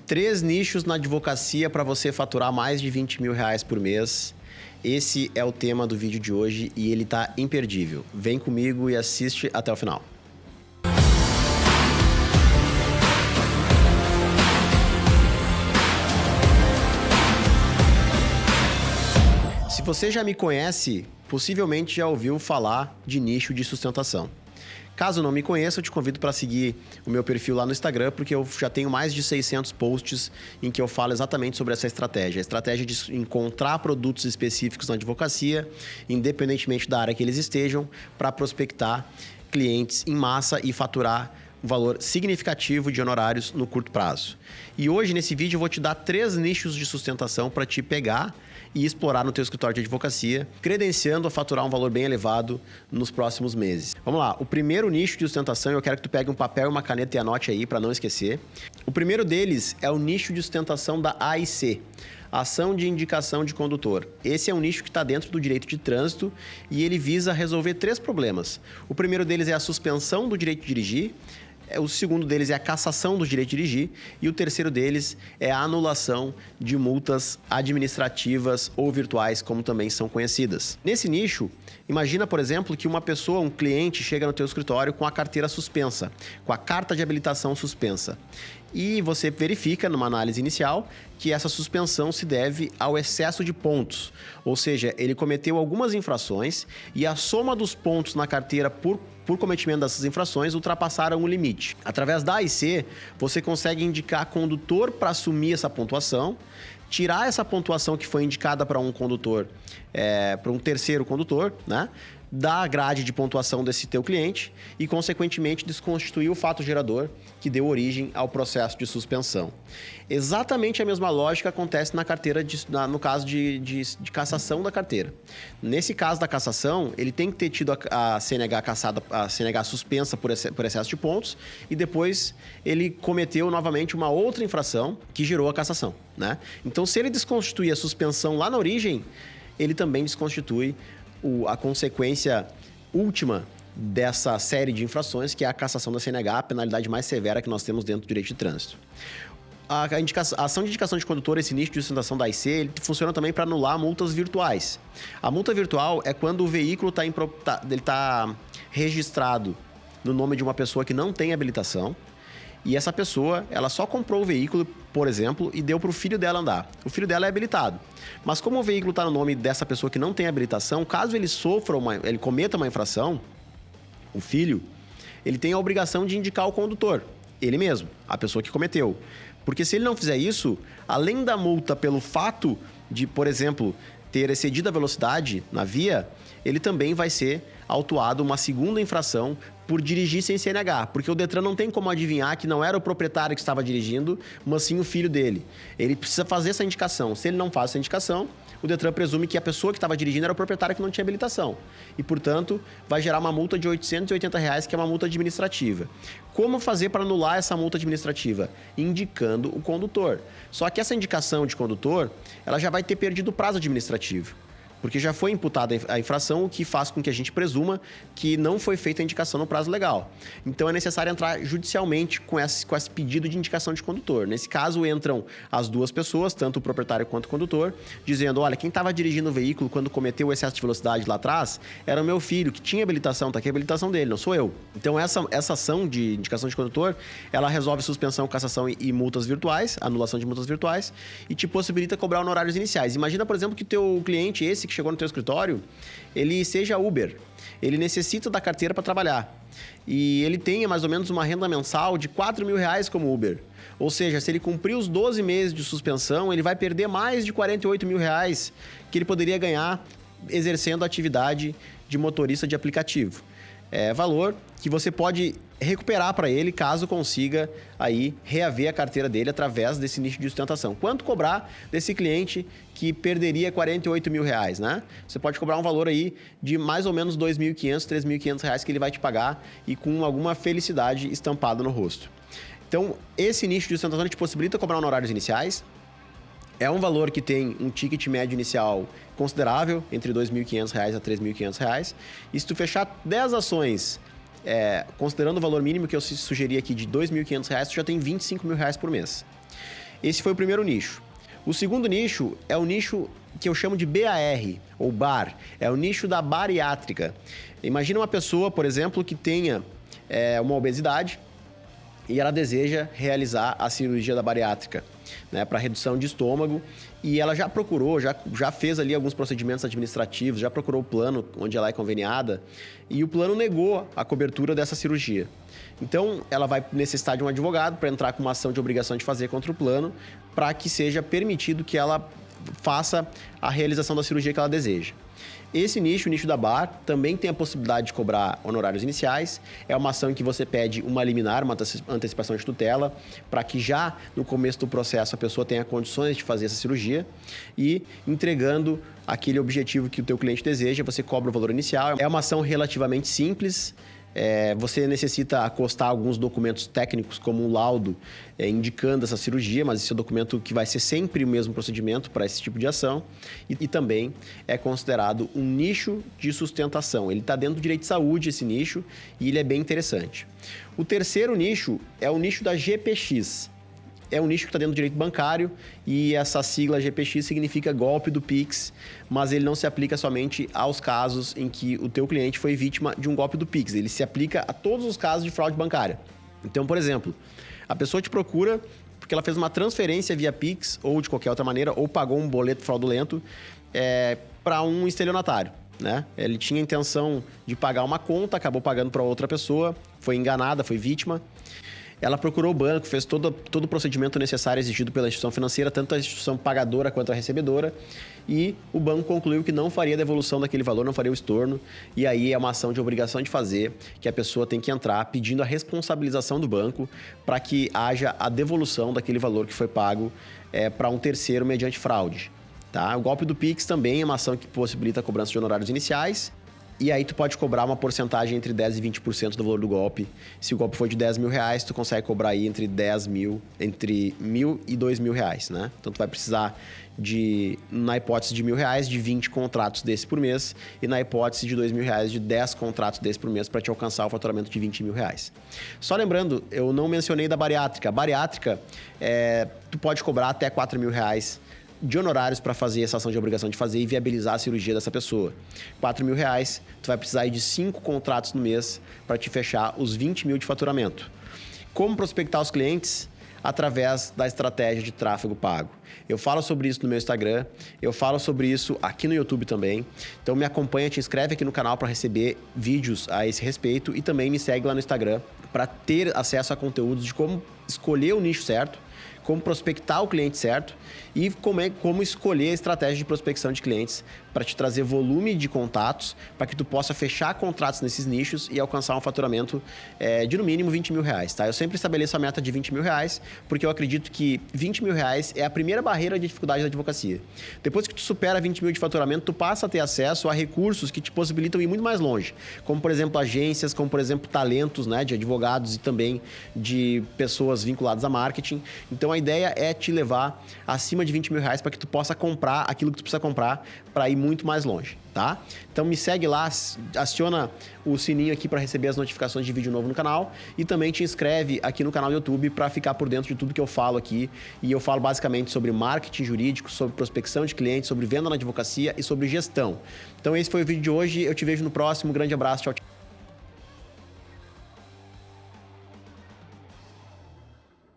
3 nichos na advocacia para você faturar mais de 20 mil reais por mês. Esse é o tema do vídeo de hoje e ele tá imperdível. Vem comigo e assiste até o final. Se você já me conhece, possivelmente já ouviu falar de nicho de sustentação. Caso não me conheça, eu te convido para seguir o meu perfil lá no Instagram, porque eu já tenho mais de 600 posts em que eu falo exatamente sobre essa estratégia. A estratégia de encontrar produtos específicos na advocacia, independentemente da área que eles estejam, para prospectar clientes em massa e faturar um valor significativo de honorários no curto prazo. E hoje, nesse vídeo, eu vou te dar 3 nichos de sustentação para te pegar e explorar no teu escritório de advocacia, credenciando a faturar um valor bem elevado nos próximos meses. Vamos lá, o primeiro nicho de sustentação, eu quero que tu pegue um papel e uma caneta e anote aí para não esquecer. O primeiro deles é o nicho de sustentação da AIC, Ação de Indicação de Condutor. Esse é um nicho que está dentro do direito de trânsito e ele visa resolver 3 problemas. O primeiro deles é a suspensão do direito de dirigir, o segundo deles é a cassação do direito de dirigir e o terceiro deles é a anulação de multas administrativas ou virtuais, como também são conhecidas. Nesse nicho, imagina, por exemplo, que uma pessoa, um cliente, chega no teu escritório com a carteira suspensa, com a carta de habilitação suspensa. E você verifica, numa análise inicial, que essa suspensão se deve ao excesso de pontos. Ou seja, ele cometeu algumas infrações e a soma dos pontos na carteira por cometimento dessas infrações ultrapassaram o limite. Através da AIC, você consegue indicar condutor para assumir essa pontuação, tirar essa pontuação que foi indicada para um condutor, para um terceiro condutor, né? Da grade de pontuação desse teu cliente e, consequentemente, desconstituir o fato gerador que deu origem ao processo de suspensão. Exatamente a mesma lógica acontece na carteira, no caso de cassação da carteira. Nesse caso da cassação, ele tem que ter tido a CNH cassada, a CNH suspensa por excesso de pontos e depois ele cometeu novamente uma outra infração que gerou a cassação, né? Então, se ele desconstituir a suspensão lá na origem, ele também desconstitui a consequência última dessa série de infrações, que é a cassação da CNH, a penalidade mais severa que nós temos dentro do direito de trânsito. A ação de indicação de condutor, esse nicho de sustentação da AIC, ele funciona também para anular multas virtuais. A multa virtual é quando o veículo está registrado no nome de uma pessoa que não tem habilitação, e essa pessoa, ela só comprou o veículo, por exemplo, e deu para o filho dela andar. O filho dela é habilitado. Mas como o veículo está no nome dessa pessoa que não tem habilitação, caso ele ele cometa uma infração, o filho, ele tem a obrigação de indicar o condutor, ele mesmo, a pessoa que cometeu. Porque se ele não fizer isso, além da multa pelo fato de, por exemplo, ter excedido a velocidade na via, ele também vai ser autuado uma segunda infração por dirigir sem CNH, porque o Detran não tem como adivinhar que não era o proprietário que estava dirigindo, mas sim o filho dele. Ele precisa fazer essa indicação. Se ele não faz essa indicação, o Detran presume que a pessoa que estava dirigindo era o proprietário que não tinha habilitação. E, portanto, vai gerar uma multa de R$ 880, que é uma multa administrativa. Como fazer para anular essa multa administrativa? Indicando o condutor. Só que essa indicação de condutor, ela já vai ter perdido o prazo administrativo, porque já foi imputada a infração, o que faz com que a gente presuma que não foi feita a indicação no prazo legal. Então, é necessário entrar judicialmente com esse pedido de indicação de condutor. Nesse caso, entram as duas pessoas, tanto o proprietário quanto o condutor, dizendo, olha, quem estava dirigindo o veículo quando cometeu o excesso de velocidade lá atrás era o meu filho, que tinha habilitação, está aqui a habilitação dele, não sou eu. Então, essa ação de indicação de condutor, ela resolve suspensão, cassação e multas virtuais, anulação de multas virtuais, e te possibilita cobrar honorários iniciais. Imagina, por exemplo, que o teu cliente, esse que chegou no teu escritório, ele seja Uber. Ele necessita da carteira para trabalhar. E ele tenha mais ou menos uma renda mensal de R$ 4.000 como Uber. Ou seja, se ele cumprir os 12 meses de suspensão, ele vai perder mais de R$ 48.000 que ele poderia ganhar exercendo a atividade de motorista de aplicativo. É valor que você pode recuperar para ele caso consiga aí reaver a carteira dele através desse nicho de sustentação. Quanto cobrar desse cliente que perderia R$ 48.000, né? Você pode cobrar um valor aí de mais ou menos R$ 2.500, R$ 3.500 que ele vai te pagar e com alguma felicidade estampada no rosto. Então, esse nicho de sustentação te possibilita cobrar honorários iniciais. É um valor que tem um ticket médio inicial considerável, entre R$ 2.500 a R$ 3.500. E se tu fechar 10 ações, considerando o valor mínimo que eu sugeri aqui de R$ 2.500, tu já tem R$ 25.000 por mês. Esse foi o primeiro nicho. O segundo nicho é o nicho que eu chamo de BAR, ou BAR. É o nicho da bariátrica. Imagina uma pessoa, por exemplo, que tenha uma obesidade e ela deseja realizar a cirurgia da bariátrica, né, para redução de estômago. E ela já procurou, já fez ali alguns procedimentos administrativos, já procurou o plano onde ela é conveniada e o plano negou a cobertura dessa cirurgia. Então, ela vai necessitar de um advogado para entrar com uma ação de obrigação de fazer contra o plano para que seja permitido que ela faça a realização da cirurgia que ela deseja. Esse nicho, o nicho da BAR, também tem a possibilidade de cobrar honorários iniciais. É uma ação em que você pede uma liminar, uma antecipação de tutela, para que já no começo do processo a pessoa tenha condições de fazer essa cirurgia e entregando aquele objetivo que o teu cliente deseja, você cobra o valor inicial. É uma ação relativamente simples. Você necessita acostar alguns documentos técnicos, como um laudo indicando essa cirurgia, mas esse é um documento que vai ser sempre o mesmo procedimento para esse tipo de ação. E também é considerado um nicho de sustentação. Ele está dentro do direito de saúde, esse nicho, e ele é bem interessante. O terceiro nicho é o nicho da GPX. É um nicho que está dentro do direito bancário e essa sigla GPX significa golpe do Pix, mas ele não se aplica somente aos casos em que o teu cliente foi vítima de um golpe do Pix. Ele se aplica a todos os casos de fraude bancária. Então, por exemplo, a pessoa te procura porque ela fez uma transferência via Pix ou de qualquer outra maneira, ou pagou um boleto fraudulento para um estelionatário, né? Ele tinha a intenção de pagar uma conta, acabou pagando para outra pessoa, foi enganada, foi vítima. Ela procurou o banco, fez todo o procedimento necessário exigido pela instituição financeira, tanto a instituição pagadora quanto a recebedora, e o banco concluiu que não faria devolução daquele valor, não faria o estorno, e aí é uma ação de obrigação de fazer, que a pessoa tem que entrar pedindo a responsabilização do banco para que haja a devolução daquele valor que foi pago para um terceiro mediante fraude. Tá? O golpe do Pix também é uma ação que possibilita a cobrança de honorários iniciais. E aí tu pode cobrar uma porcentagem entre 10% e 20% do valor do golpe. Se o golpe for de 10 mil reais, tu consegue cobrar aí entre 1.000 e 2 mil reais, né? Então tu vai precisar na hipótese de R$1.000, de 20 contratos desse por mês. E na hipótese de R$2.000, de 10 contratos desse por mês para te alcançar o faturamento de 20 mil reais. Só lembrando, eu não mencionei da bariátrica. A bariátrica, tu pode cobrar até 4 mil reais de honorários para fazer essa ação de obrigação de fazer e viabilizar a cirurgia dessa pessoa. 4 mil reais, tu vai precisar de 5 contratos no mês para te fechar os 20 mil de faturamento. Como prospectar os clientes? Através da estratégia de tráfego pago. Eu falo sobre isso no meu Instagram, eu falo sobre isso aqui no YouTube também. Então me acompanha, te inscreve aqui no canal para receber vídeos a esse respeito e também me segue lá no Instagram para ter acesso a conteúdos de como escolher o nicho certo, como prospectar o cliente certo e como escolher a estratégia de prospecção de clientes para te trazer volume de contatos, para que tu possa fechar contratos nesses nichos e alcançar um faturamento de no mínimo 20 mil reais, tá? Eu sempre estabeleço a meta de 20 mil reais, porque eu acredito que 20 mil reais é a primeira barreira de dificuldade da advocacia. Depois que tu supera 20 mil de faturamento, tu passa a ter acesso a recursos que te possibilitam ir muito mais longe, como por exemplo agências, como por exemplo talentos, né, de advogados e também de pessoas vinculadas a marketing. Então a ideia é te levar acima de 20 mil reais para que tu possa comprar aquilo que tu precisa comprar para ir muito mais longe, tá? Então me segue lá, aciona o sininho aqui para receber as notificações de vídeo novo no canal e também te inscreve aqui no canal do YouTube para ficar por dentro de tudo que eu falo aqui. E eu falo basicamente sobre marketing jurídico, sobre prospecção de clientes, sobre venda na advocacia e sobre gestão. Então esse foi o vídeo de hoje, eu te vejo no próximo, grande abraço, tchau, tchau.